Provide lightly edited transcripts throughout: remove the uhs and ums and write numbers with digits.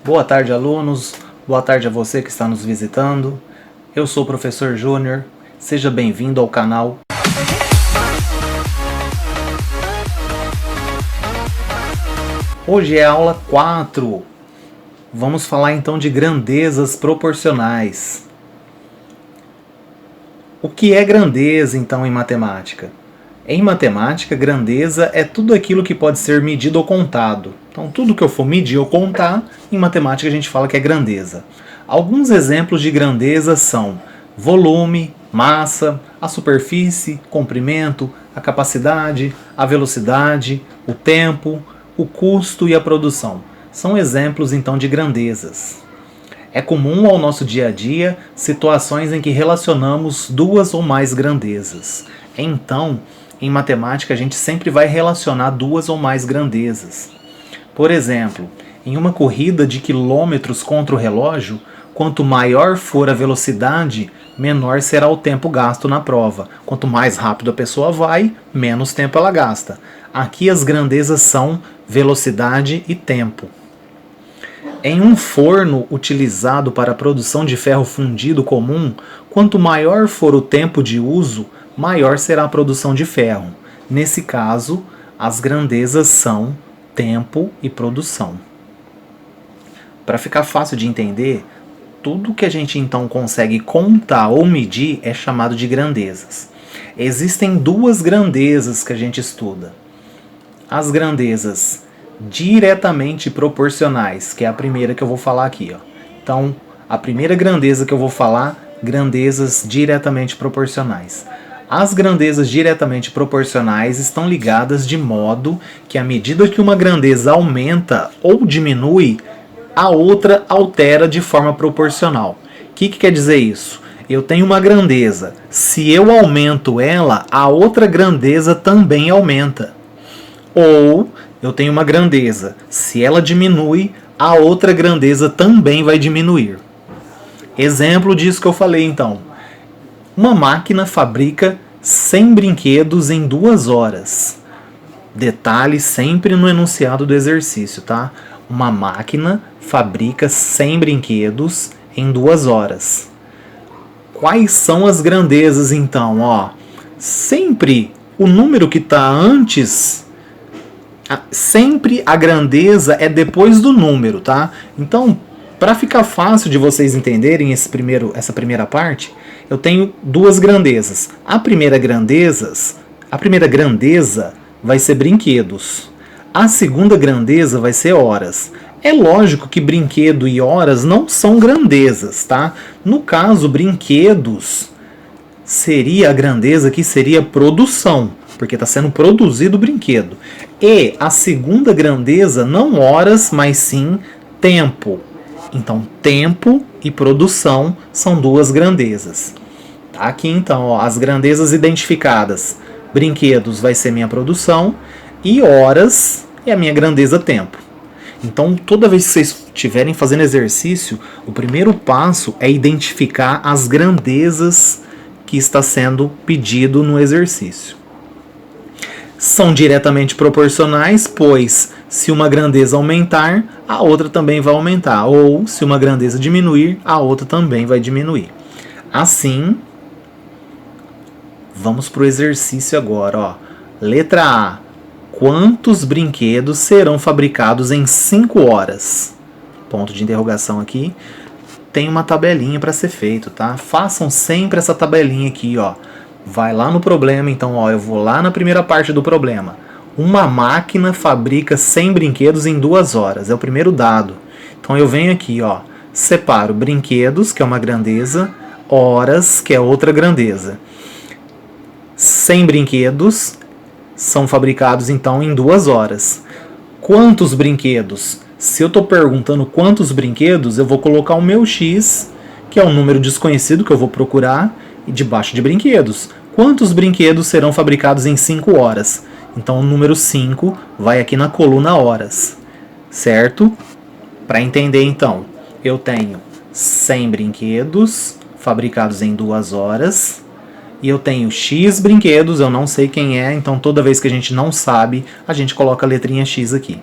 Boa tarde, alunos. Boa tarde a você que está nos visitando. Eu sou o professor Júnior. Seja bem-vindo ao canal. Hoje é a aula 4. Vamos falar então de grandezas proporcionais. O que é grandeza então em matemática? Em matemática, grandeza é tudo aquilo que pode ser medido ou contado. Então, tudo que eu for medir ou contar, em matemática a gente fala que é grandeza. Alguns exemplos de grandeza são volume, massa, a superfície, comprimento, a capacidade, a velocidade, o tempo, o custo e a produção. São exemplos então de grandezas. É comum ao nosso dia a dia situações em que relacionamos duas ou mais grandezas. Então, em matemática, a gente sempre vai relacionar duas ou mais grandezas. Por exemplo, em uma corrida de quilômetros contra o relógio, quanto maior for a velocidade, menor será o tempo gasto na prova. Quanto mais rápido a pessoa vai, menos tempo ela gasta. Aqui as grandezas são velocidade e tempo. Em um forno utilizado para a produção de ferro fundido comum, quanto maior for o tempo de uso, maior será a produção de ferro. Nesse caso, as grandezas são tempo e produção. Para ficar fácil de entender, tudo que a gente então consegue contar ou medir é chamado de grandezas. Existem duas grandezas que a gente estuda. As grandezas diretamente proporcionais, que é a primeira que eu vou falar aqui, ó. Então, a primeira grandeza que eu vou falar, grandezas diretamente proporcionais. As grandezas diretamente proporcionais estão ligadas de modo que à medida que uma grandeza aumenta ou diminui, a outra altera de forma proporcional. O que quer dizer isso? Eu tenho uma grandeza, se eu aumento ela, a outra grandeza também aumenta. Ou eu tenho uma grandeza, se ela diminui, a outra grandeza também vai diminuir. Exemplo disso que eu falei então. Uma máquina fabrica 100 brinquedos em 2 horas. Detalhe sempre no enunciado do exercício, tá? Uma máquina fabrica 100 brinquedos em 2 horas. Quais são as grandezas então? Ó, sempre o número que está antes, sempre a grandeza é depois do número, tá? Então, para ficar fácil de vocês entenderem essa primeira parte, eu tenho duas grandezas. A primeira grandeza vai ser brinquedos. A segunda grandeza vai ser horas. É lógico que brinquedo e horas não são grandezas, tá? No caso, brinquedos seria a grandeza que seria produção, porque está sendo produzido o brinquedo. E a segunda grandeza, não horas, mas sim tempo. Então, tempo e produção são duas grandezas. Aqui, então, ó, as grandezas identificadas. Brinquedos vai ser minha produção e horas é a minha grandeza tempo. Então, toda vez que vocês estiverem fazendo exercício, o primeiro passo é identificar as grandezas que está sendo pedido no exercício. São diretamente proporcionais, pois se uma grandeza aumentar, a outra também vai aumentar. Ou se uma grandeza diminuir, a outra também vai diminuir. Assim, vamos para o exercício agora. Ó. Letra A. Quantos brinquedos serão fabricados em 5 horas? Ponto de interrogação aqui. Tem uma tabelinha para ser feito, tá? Façam sempre essa tabelinha aqui, ó. Vai lá no problema, então, ó, eu vou lá na primeira parte do problema. Uma máquina fabrica 100 brinquedos em 2 horas. É o primeiro dado. Então eu venho aqui, ó, separo brinquedos, que é uma grandeza, horas, que é outra grandeza. 100 brinquedos são fabricados, então, em 2 horas. Quantos brinquedos? Se eu estou perguntando quantos brinquedos, eu vou colocar o meu X, que é um número desconhecido que eu vou procurar, e debaixo de brinquedos. Quantos brinquedos serão fabricados em 5 horas? Então o número 5 vai aqui na coluna horas, certo? Para entender então, eu tenho 100 brinquedos fabricados em 2 horas e eu tenho X brinquedos, eu não sei quem é, então toda vez que a gente não sabe, a gente coloca a letrinha X aqui.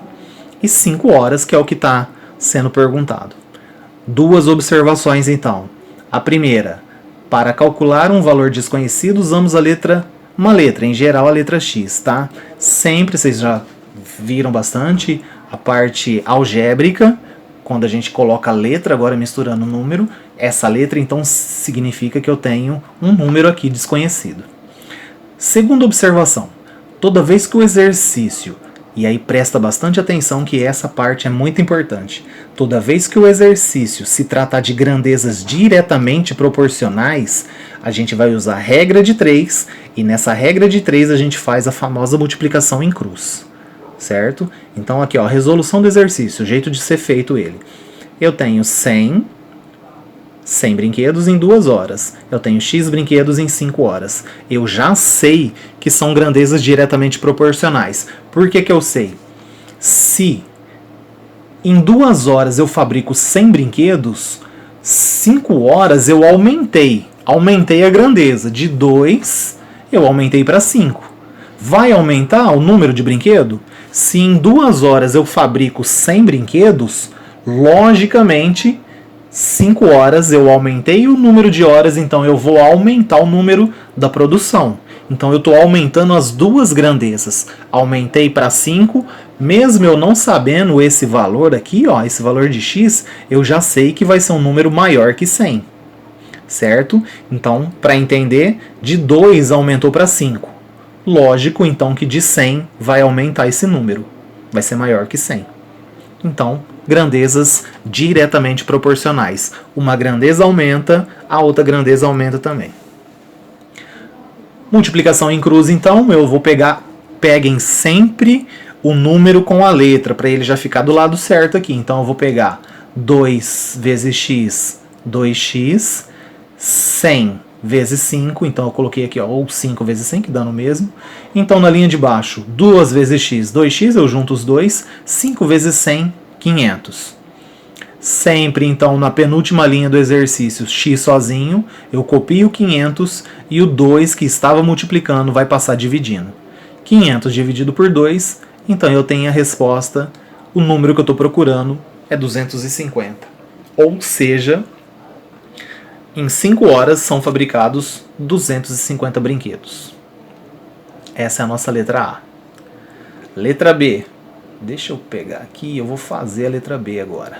E 5 horas, que é o que está sendo perguntado. Duas observações então. A primeira, para calcular um valor desconhecido usamos uma letra, em geral a letra X, tá? Sempre, vocês já viram bastante a parte algébrica, quando a gente coloca a letra, agora misturando o número, essa letra então significa que eu tenho um número aqui desconhecido. Segunda observação, toda vez que o exercício, e aí presta bastante atenção que essa parte é muito importante, toda vez que o exercício se tratar de grandezas diretamente proporcionais, a gente vai usar a regra de 3, e nessa regra de 3 a gente faz a famosa multiplicação em cruz. Certo? Então aqui, ó, resolução do exercício, o jeito de ser feito ele. Eu tenho 100 brinquedos em 2 horas. Eu tenho X brinquedos em 5 horas. Eu já sei que são grandezas diretamente proporcionais. Por que que eu sei? Se em 2 horas eu fabrico 100 brinquedos, 5 horas eu aumentei a grandeza. De 2 eu aumentei para 5. Vai aumentar o número de brinquedo? Se em 2 horas eu fabrico 100 brinquedos, logicamente, 5 horas eu aumentei o número de horas, então eu vou aumentar o número da produção. Então eu estou aumentando as duas grandezas. Aumentei para 5, mesmo eu não sabendo esse valor aqui, ó, esse valor de x, eu já sei que vai ser um número maior que 100. Certo? Então, para entender, de 2 aumentou para 5. Lógico, então, que de 100 vai aumentar esse número. Vai ser maior que 100. Então, grandezas diretamente proporcionais. Uma grandeza aumenta, a outra grandeza aumenta também. Multiplicação em cruz, então, eu vou peguem sempre o número com a letra, para ele já ficar do lado certo aqui. Então, eu vou pegar 2 vezes x, 2x, 100 vezes 5, então eu coloquei aqui, ó, ou 5 vezes 100, que dá no mesmo. Então, na linha de baixo, 2 vezes x, 2x, eu junto os dois, 5 vezes 100, 500. Sempre, então, na penúltima linha do exercício, x sozinho, eu copio 500 e o 2 que estava multiplicando vai passar dividindo. 500 dividido por 2, então eu tenho a resposta, o número que eu estou procurando é 250. Ou seja, em 5 horas são fabricados 250 brinquedos. Essa é a nossa letra A. Letra B. Deixa eu pegar aqui, eu vou fazer a letra B agora.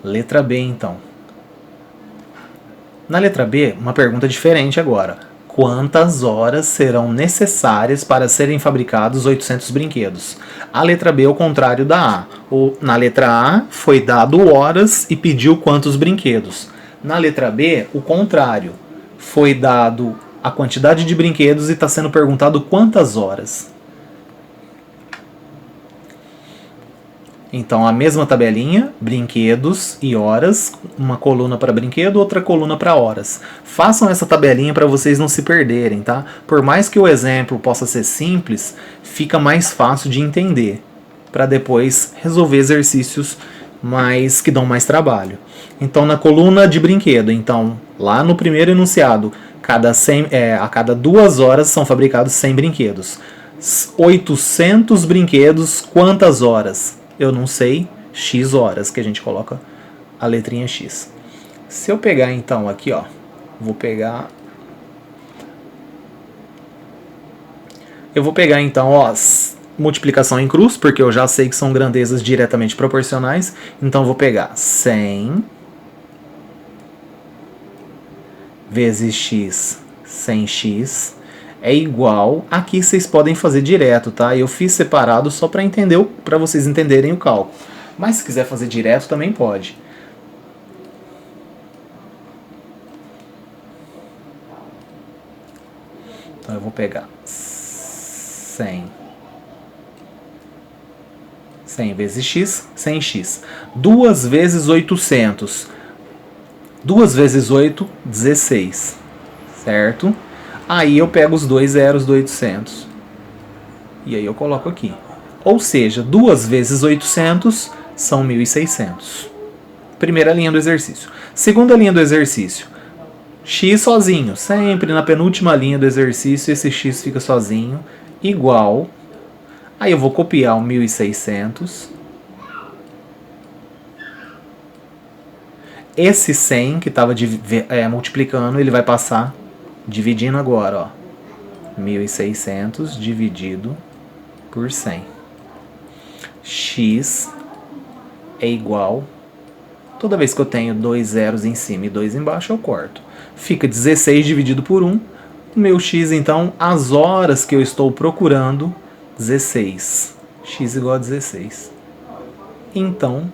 Letra B, então. Na letra B, uma pergunta diferente agora. Quantas horas serão necessárias para serem fabricados 800 brinquedos? A letra B é o contrário da A. Na letra A, foi dado horas e pediu quantos brinquedos. Na letra B, o contrário. Foi dado a quantidade de brinquedos e está sendo perguntado quantas horas. Então, a mesma tabelinha, brinquedos e horas, uma coluna para brinquedo, outra coluna para horas. Façam essa tabelinha para vocês não se perderem, tá? Por mais que o exemplo possa ser simples, fica mais fácil de entender, para depois resolver exercícios que dão mais trabalho. Então, na coluna de brinquedo, então, lá no primeiro enunciado, a cada 2 horas são fabricados 100 brinquedos. 800 brinquedos, quantas horas? Eu não sei, x horas, que a gente coloca a letrinha x. Se eu pegar então aqui, ó, eu vou pegar então, ó, multiplicação em cruz, porque eu já sei que são grandezas diretamente proporcionais. Então eu vou pegar 100 vezes x, 100x, é igual, aqui vocês podem fazer direto, tá? Eu fiz separado só para vocês entenderem o cálculo. Mas se quiser fazer direto também pode. Então eu vou pegar 100 vezes x, 100x. 2 vezes 800. 2 vezes 8, 16. Certo? Aí eu pego os dois zeros do 800. E aí eu coloco aqui. Ou seja, 2 vezes 800 são 1.600. Primeira linha do exercício. Segunda linha do exercício. X sozinho. Sempre na penúltima linha do exercício, esse x fica sozinho. Igual. Aí eu vou copiar o 1.600. esse 100 que estava multiplicando, ele vai passar dividindo agora, ó. 1.600 dividido por 100. X é igual... Toda vez que eu tenho 2 zeros em cima e 2 embaixo, eu corto. Fica 16 dividido por 1. O meu x, então, as horas que eu estou procurando, 16. X igual a 16. Então,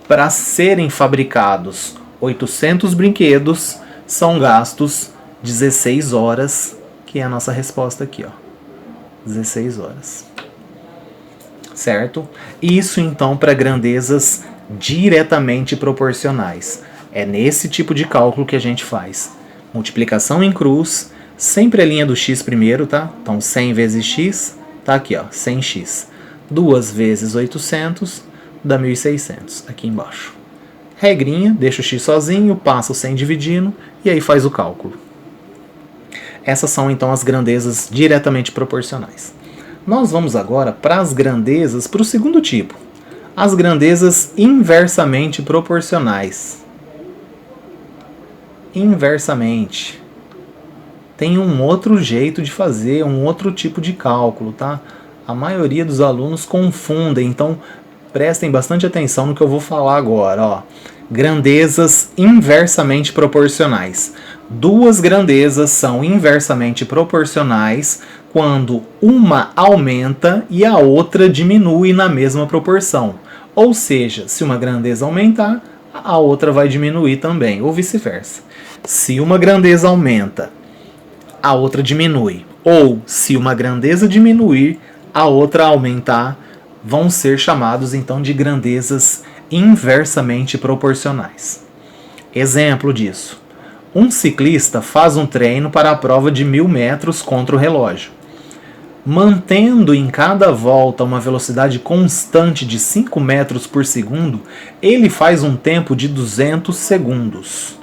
para serem fabricados 800 brinquedos, são gastos 16 horas, que é a nossa resposta aqui, ó. 16 horas. Certo? Isso, então, para grandezas diretamente proporcionais. É nesse tipo de cálculo que a gente faz. Multiplicação em cruz, sempre a linha do x primeiro, tá? Então 100 vezes x, tá aqui, ó, 100x. 2 vezes 800 dá 1.600, aqui embaixo. Regrinha, deixa o x sozinho, passa o 100 dividindo e aí faz o cálculo. Essas são então as grandezas diretamente proporcionais. Nós vamos agora para as grandezas, para o segundo tipo. As grandezas inversamente proporcionais. Inversamente. Tem um outro jeito de fazer, um outro tipo de cálculo, tá? A maioria dos alunos confundem, então prestem bastante atenção no que eu vou falar agora, ó. Grandezas inversamente proporcionais. Duas grandezas são inversamente proporcionais quando uma aumenta e a outra diminui na mesma proporção. Ou seja, se uma grandeza aumentar, a outra vai diminuir também, ou vice-versa. Se uma grandeza aumenta, a outra diminui. Ou se uma grandeza diminuir, a outra aumentar, vão ser chamados então de grandezas inversamente proporcionais. Exemplo disso. Um ciclista faz um treino para a prova de 1.000 metros contra o relógio. Mantendo em cada volta uma velocidade constante de 5 metros por segundo, ele faz um tempo de 200 segundos.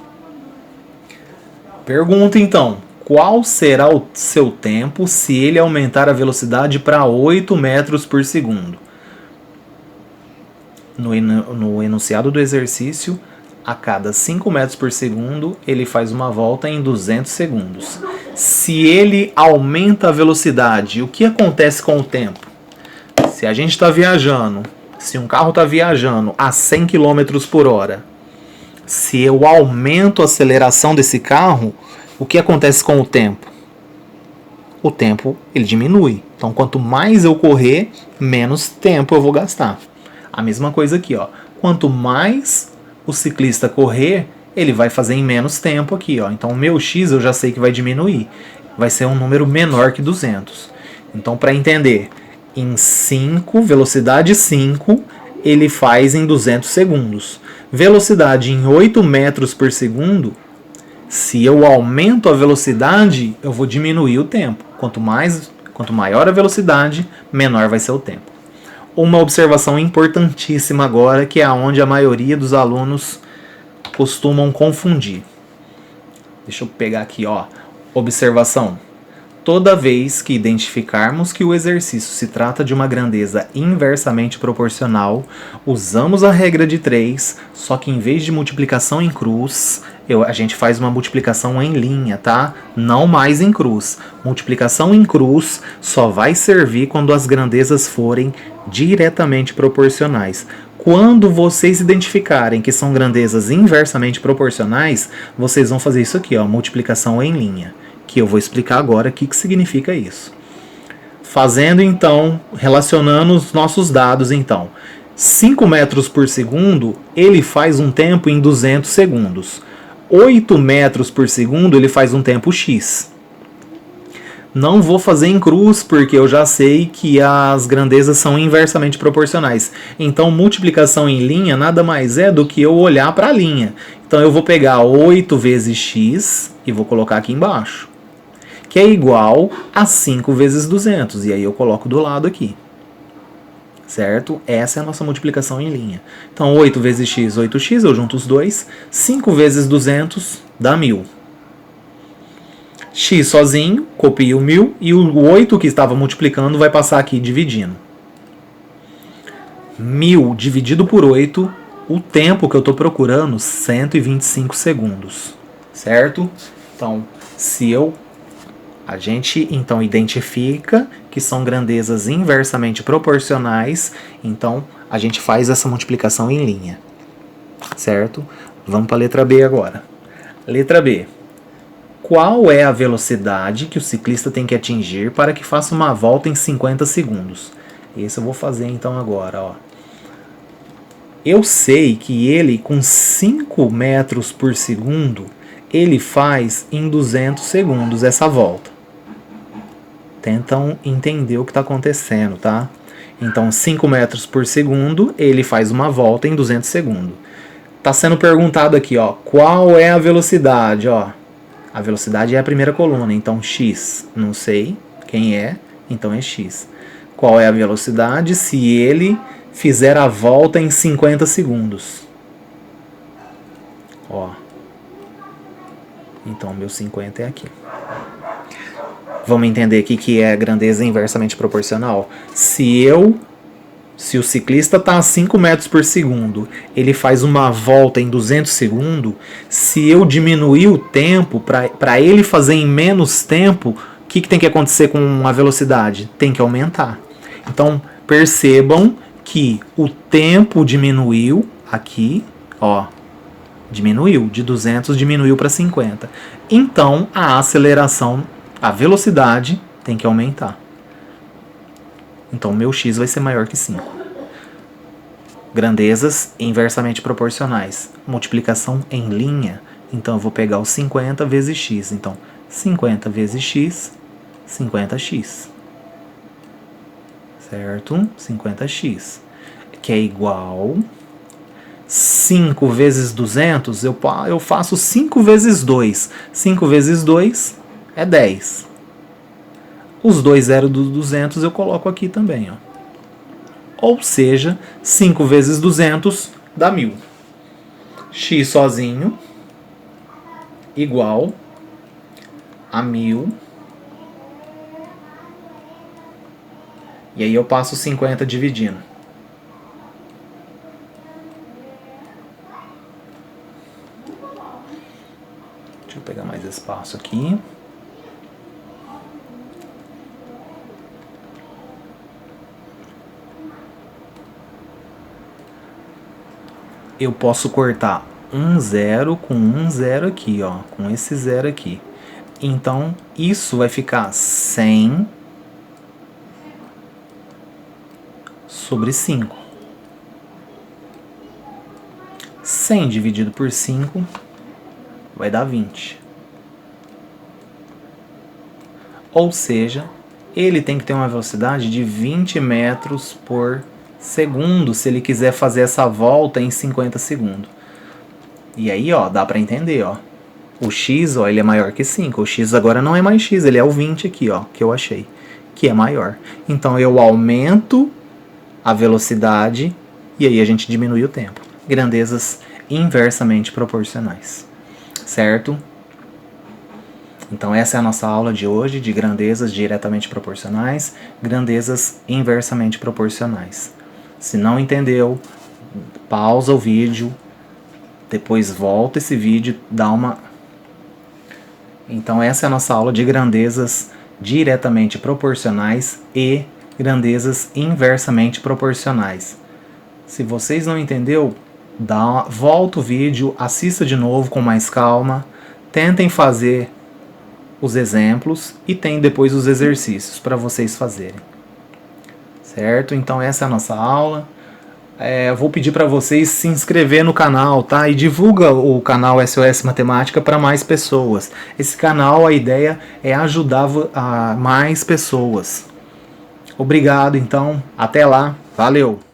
Pergunta então, qual será o seu tempo se ele aumentar a velocidade para 8 metros por segundo? No enunciado do exercício, a cada 5 metros por segundo, ele faz uma volta em 200 segundos. Se ele aumenta a velocidade, o que acontece com o tempo? Se a gente está viajando, se um carro está viajando a 100 km por hora, se eu aumento a aceleração desse carro, o que acontece com o tempo? O tempo ele diminui. Então, quanto mais eu correr, menos tempo eu vou gastar. A mesma coisa aqui, ó. Quanto mais o ciclista correr, ele vai fazer em menos tempo aqui, ó. Então o meu x eu já sei que vai diminuir. Vai ser um número menor que 200. Então, para entender, em 5, velocidade 5, ele faz em 200 segundos. Velocidade em 8 metros por segundo, se eu aumento a velocidade, eu vou diminuir o tempo. Quanto maior a velocidade, menor vai ser o tempo. Uma observação importantíssima agora, que é onde a maioria dos alunos costumam confundir. Deixa eu pegar aqui, ó. Observação. Toda vez que identificarmos que o exercício se trata de uma grandeza inversamente proporcional, usamos a regra de 3, só que em vez de multiplicação em cruz, a gente faz uma multiplicação em linha, tá? Não mais em cruz. Multiplicação em cruz só vai servir quando as grandezas forem diretamente proporcionais. Quando vocês identificarem que são grandezas inversamente proporcionais, vocês vão fazer isso aqui, ó, multiplicação em linha, que eu vou explicar agora o que significa isso. Fazendo então, relacionando os nossos dados então, 5 metros por segundo, ele faz um tempo em 200 segundos. 8 metros por segundo, ele faz um tempo x. Não vou fazer em cruz, porque eu já sei que as grandezas são inversamente proporcionais. Então, multiplicação em linha nada mais é do que eu olhar para a linha. Então, eu vou pegar 8 vezes x e vou colocar aqui embaixo, que é igual a 5 vezes 200. E aí eu coloco do lado aqui. Certo? Essa é a nossa multiplicação em linha. Então, 8 vezes x, 8x, eu junto os dois. 5 vezes 200 dá 1.000. X sozinho, copio o 1.000, e o 8 que estava multiplicando vai passar aqui dividindo. 1.000 dividido por 8 o tempo que eu estou procurando, 125 segundos, certo? Então, a gente então identifica que são grandezas inversamente proporcionais, então a gente faz essa multiplicação em linha, certo? Vamos para a letra B agora. Letra B. Qual é a velocidade que o ciclista tem que atingir para que faça uma volta em 50 segundos? Esse eu vou fazer então agora, ó. Eu sei que ele, com 5 metros por segundo, ele faz em 200 segundos essa volta. Tentam entender o que está acontecendo, tá? Então, 5 metros por segundo, ele faz uma volta em 200 segundos. Está sendo perguntado aqui, ó, qual é a velocidade, ó. A velocidade é a primeira coluna, então x, não sei quem é, então é x. Qual é a velocidade se ele fizer a volta em 50 segundos? Ó. Então, meu 50 é aqui. Vamos entender aqui que é a grandeza inversamente proporcional. Se o ciclista está a 5 metros por segundo, ele faz uma volta em 200 segundos, se eu diminuir o tempo para ele fazer em menos tempo, o que tem que acontecer com a velocidade? Tem que aumentar. Então, percebam que o tempo diminuiu aqui, ó, diminuiu, de 200 diminuiu para 50. Então, a aceleração, a velocidade tem que aumentar. Então, meu x vai ser maior que 5. Grandezas inversamente proporcionais. Multiplicação em linha. Então, eu vou pegar o 50 vezes x. Então, 50 vezes x, 50x. Certo? 50x. Que é igual 5 vezes 200, eu faço 5 vezes 2. 5 vezes 2 é 10. Os dois zeros do 200 eu coloco aqui também, ó. Ou seja, 5 vezes 200 dá 1000. X sozinho igual a 1000. E aí eu passo 50 dividindo. Deixa eu pegar mais espaço aqui. Eu posso cortar um zero com um zero aqui, ó, com esse zero aqui. Então, isso vai ficar 100 sobre 5. 100 dividido por 5 vai dar 20. Ou seja, ele tem que ter uma velocidade de 20 metros por segundo se ele quiser fazer essa volta em 50 segundos. E aí, ó, dá pra entender, ó. O x, ó, ele é maior que 5. O x agora não é mais x, ele é o 20 aqui, ó, que eu achei, que é maior. Então eu aumento a velocidade e aí a gente diminui o tempo. Grandezas inversamente proporcionais. Certo? Então essa é a nossa aula de hoje de grandezas diretamente proporcionais, grandezas inversamente proporcionais. Se não entendeu, pausa o vídeo, depois volta esse vídeo, dá uma... Então essa é a nossa aula de grandezas diretamente proporcionais e grandezas inversamente proporcionais. Se vocês não entenderam, volta o vídeo, assista de novo com mais calma, tentem fazer os exemplos e tem depois os exercícios para vocês fazerem. Certo? Então essa é a nossa aula. Eu vou pedir para vocês se inscrever no canal, tá? E divulga o canal SOS Matemática para mais pessoas. Esse canal, a ideia é ajudar a mais pessoas. Obrigado, então. Até lá. Valeu!